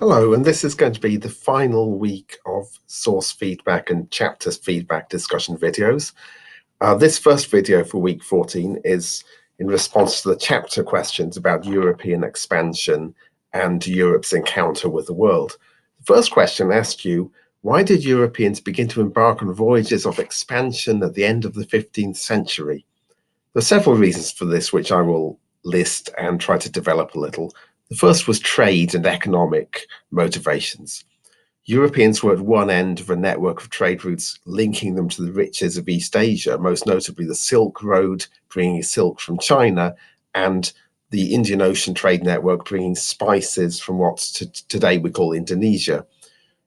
Hello, and this is going to be the final week of source feedback and chapter feedback discussion videos. This first video for week 14 is in response to the chapter questions about European expansion and Europe's encounter with the world. The first question asked you, why did Europeans begin to embark on voyages of expansion at the end of the 15th century? There are several reasons for this, which I will list and try to develop a little. The first was trade and economic motivations. Europeans were at one end of a network of trade routes linking them to the riches of East Asia, most notably the Silk Road, bringing silk from China, and the Indian Ocean trade network, bringing spices from what today we call Indonesia.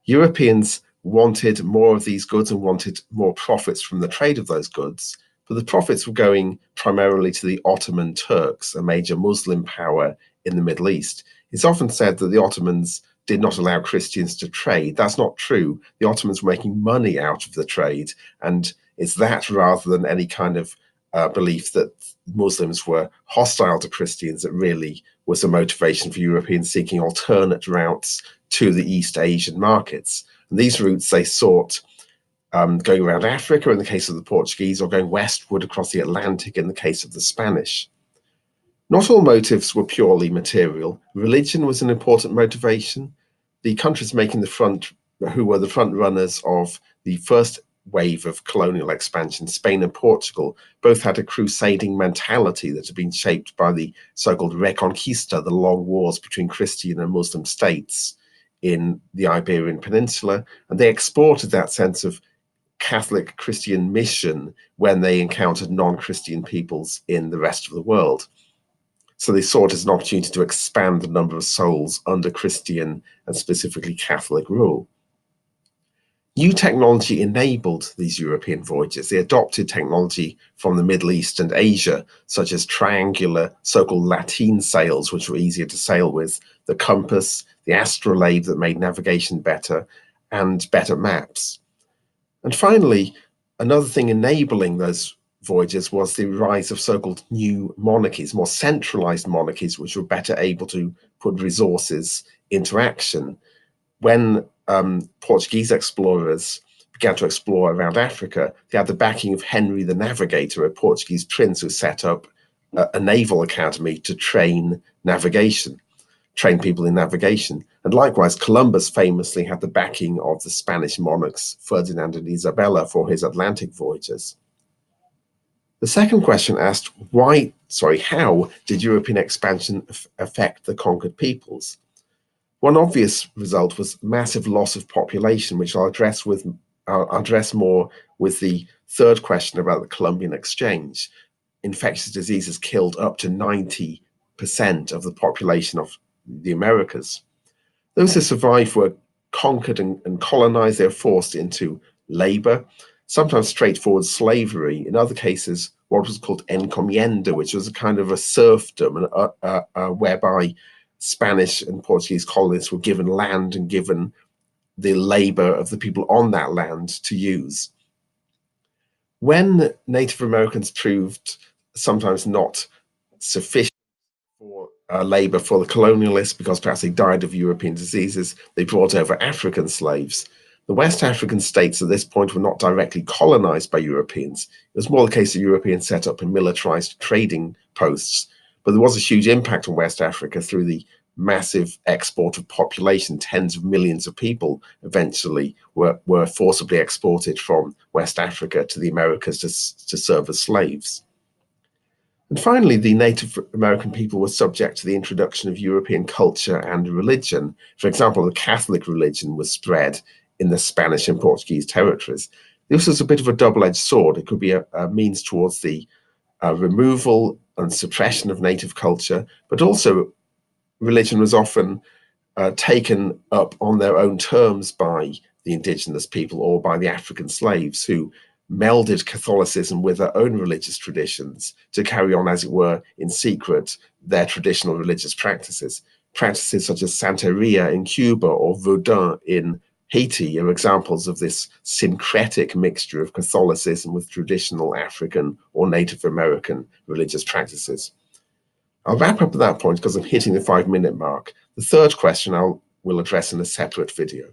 Europeans wanted more of these goods and wanted more profits from the trade of those goods, but the profits were going primarily to the Ottoman Turks, a major Muslim power in the Middle East. It's often said that the Ottomans did not allow Christians to trade. That's not true. The Ottomans were making money out of the trade, and it's that rather than any kind of belief that Muslims were hostile to Christians that really was a motivation for Europeans seeking alternate routes to the East Asian markets. And these routes they sought going around Africa in the case of the Portuguese, or going westward across the Atlantic in the case of the Spanish. Not all motives were purely material. Religion was an important motivation. The countries making the front, who were the front runners of the first wave of colonial expansion, Spain and Portugal, both had a crusading mentality that had been shaped by the so-called Reconquista, the long wars between Christian and Muslim states in the Iberian Peninsula, and they exported that sense of Catholic Christian mission when they encountered non-Christian peoples in the rest of the world. So they saw it as an opportunity to expand the number of souls under Christian and specifically Catholic rule. New technology enabled these European voyages. They adopted technology from the Middle East and Asia, such as triangular so-called lateen sails, which were easier to sail with, the compass, the astrolabe that made navigation better, and better maps. And finally, another thing enabling those voyages was the rise of so-called new monarchies, more centralized monarchies, which were better able to put resources into action. When Portuguese explorers began to explore around Africa, they had the backing of Henry the Navigator, a Portuguese prince who set up a naval academy to train people in navigation. And likewise, Columbus famously had the backing of the Spanish monarchs Ferdinand and Isabella for his Atlantic voyages. The second question asked, how did European expansion affect the conquered peoples? One obvious result was massive loss of population, which I'll address more with the third question about the Columbian Exchange. Infectious diseases killed up to 90% of the population of the Americas. Those who survived were conquered and colonized. They were forced into labor, sometimes straightforward slavery. In other cases, what was called encomienda, which was a kind of a serfdom, whereby Spanish and Portuguese colonists were given land and given the labor of the people on that land to use. When Native Americans proved sometimes not sufficient for labor for the colonialists, because perhaps they died of European diseases, they brought over African slaves. The West African states at this point were not directly colonized by Europeans. It was more the case that Europeans set up militarized trading posts, but there was a huge impact on West Africa through the massive export of population. Tens of millions of people eventually were forcibly exported from West Africa to the Americas to serve as slaves. And finally, the Native American people were subject to the introduction of European culture and religion. For example, the Catholic religion was spread in the Spanish and Portuguese territories. This was a bit of a double-edged sword. It could be a means towards the removal and suppression of native culture, but also religion was often taken up on their own terms by the indigenous people or by the African slaves, who melded Catholicism with their own religious traditions to carry on, as it were, in secret, their traditional religious practices. Practices such as Santeria in Cuba or Vodun in Haiti are examples of this syncretic mixture of Catholicism with traditional African or Native American religious practices. I'll wrap up at that point because I'm hitting the 5-minute mark. The third question we'll address in a separate video.